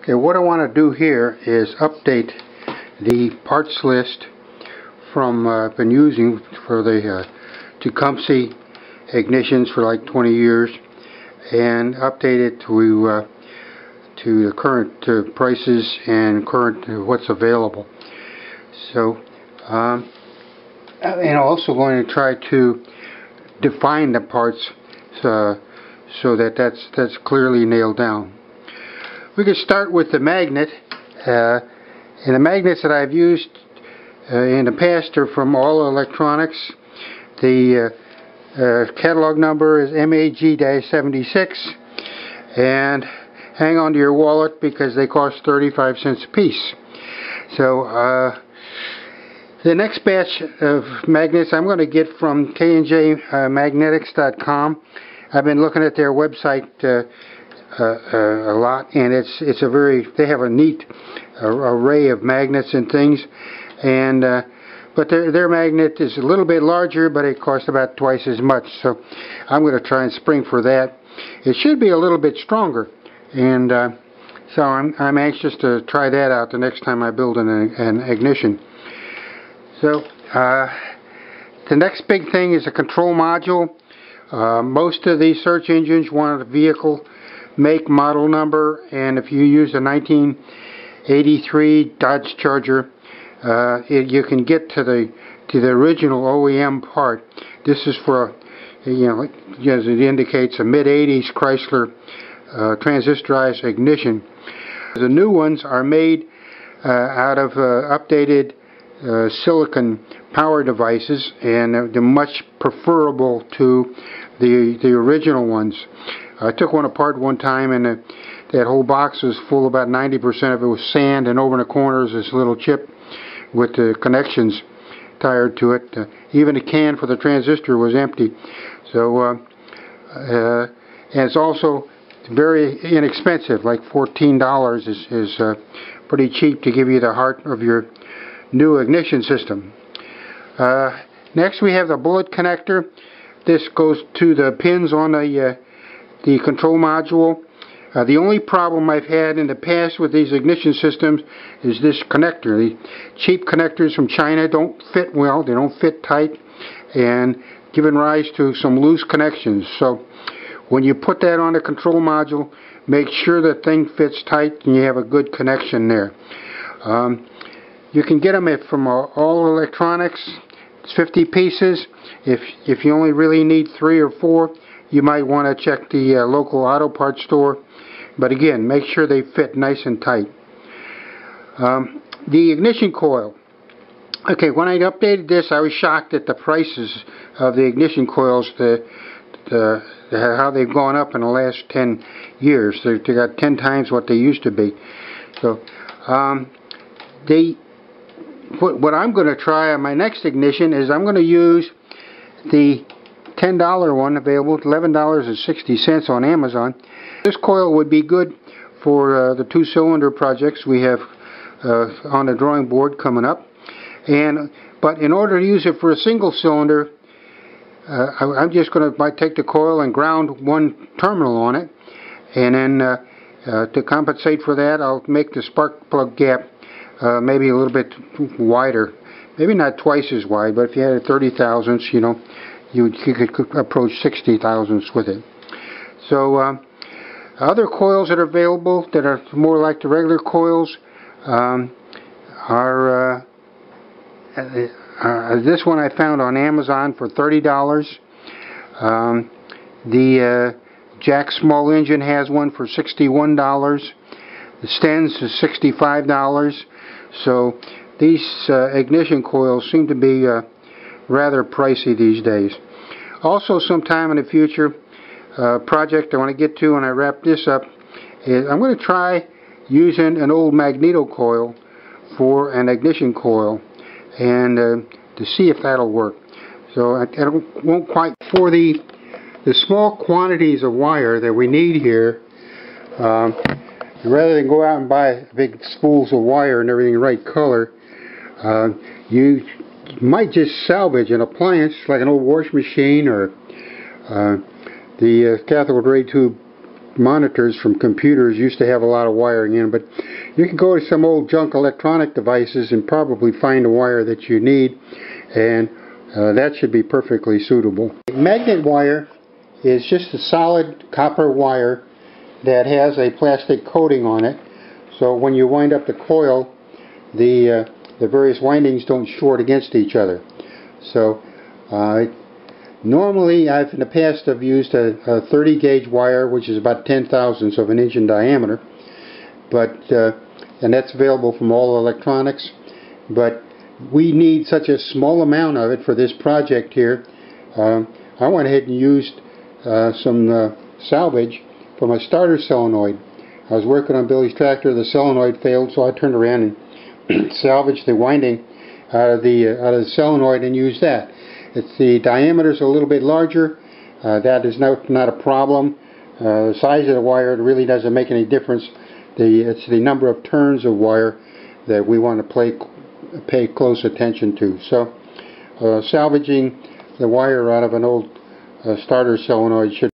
Okay, what I want to do here is update the parts list from I've been using for the Tecumseh ignitions for like 20 years, and update it to the current prices and current what's available. So, and also going to try to define the parts so that that's clearly nailed down. We can start with the magnet, and the magnets that I've used in the past are from All Electronics. The catalog number is MAG-76, and hang on to your wallet because they cost 35 cents a piece. So the next batch of magnets I'm going to get from KNJmagnetics.com. I've been looking at their website a lot, and it's a they have a neat array of magnets and things, and but their magnet is a little bit larger, but it costs about twice as much. So I'm going to try and spring for that. It should be a little bit stronger, and so I'm anxious to try that out the next time I build an ignition. So the next big thing is a control module. Most of these search engines want a vehicle make, model number, and if you use a 1983 Dodge Charger, you can get to the original OEM part. This is for, as it indicates, a mid-80s Chrysler transistorized ignition. The new ones are made out of updated silicon power devices, and they're much preferable to the original ones. I took one apart one time, and that whole box was full. About 90% of it was sand, and over in the corners this little chip with the connections tied to it. Even the can for the transistor was empty. So and it's also very inexpensive, like $14 is pretty cheap to give you the heart of your new ignition system. Next we have the bullet connector. This goes to the pins on the control module. The only problem I've had in the past with these ignition systems is this connector. The cheap connectors from China don't fit well, they don't fit tight, and giving rise to some loose connections. So when you put that on the control module, make sure the thing fits tight and you have a good connection there. You can get them from All Electronics. It's 50 pieces. If you only really need 3 or 4, you might want to check the local auto parts store. But again, make sure they fit nice and tight. The ignition coil. Okay, when I updated this, I was shocked at the prices of the ignition coils, how they've gone up in the last 10 years. They got 10 times what they used to be. So what I'm going to try on my next ignition is I'm going to use the $10 one available, $11.60 on Amazon. This coil would be good for the 2-cylinder projects we have on the drawing board coming up. But in order to use it for a single cylinder, I'm just going to take the coil and ground one terminal on it, and then to compensate for that, I'll make the spark plug gap maybe a little bit wider, maybe not twice as wide, but if you had a 30 thousandths, you could approach 60 thousandths with it. So other coils that are available that are more like the regular coils are this one I found on Amazon for $30. The Jack Small Engine has one for $61. The Stens is $65. So these ignition coils seem to be rather pricey these days. Also, sometime in the future, project I want to get to when I wrap this up is I'm going to try using an old magneto coil for an ignition coil, and to see if that'll work. So I won't quite, for the small quantities of wire that we need here, rather than go out and buy big spools of wire and everything the right color, you might just salvage an appliance like an old washing machine or the cathode ray tube monitors from computers used to have a lot of wiring in, but you can go to some old junk electronic devices and probably find a wire that you need, and that should be perfectly suitable. Magnet wire is just a solid copper wire that has a plastic coating on it, so when you wind up the coil, the various windings don't short against each other. So normally in the past I've used a 30 gauge wire, which is about 10/1000ths of an inch in diameter, but and that's available from all electronics, but we need such a small amount of it for this project here. I went ahead and used some salvage from a starter solenoid. I was working on Billy's tractor, the solenoid failed, so I turned around and salvaged the winding out of the solenoid and used that. The diameter's a little bit larger. That is not a problem. The size of the wire really doesn't make any difference. It's the number of turns of wire that we want to pay close attention to. So salvaging the wire out of an old starter solenoid should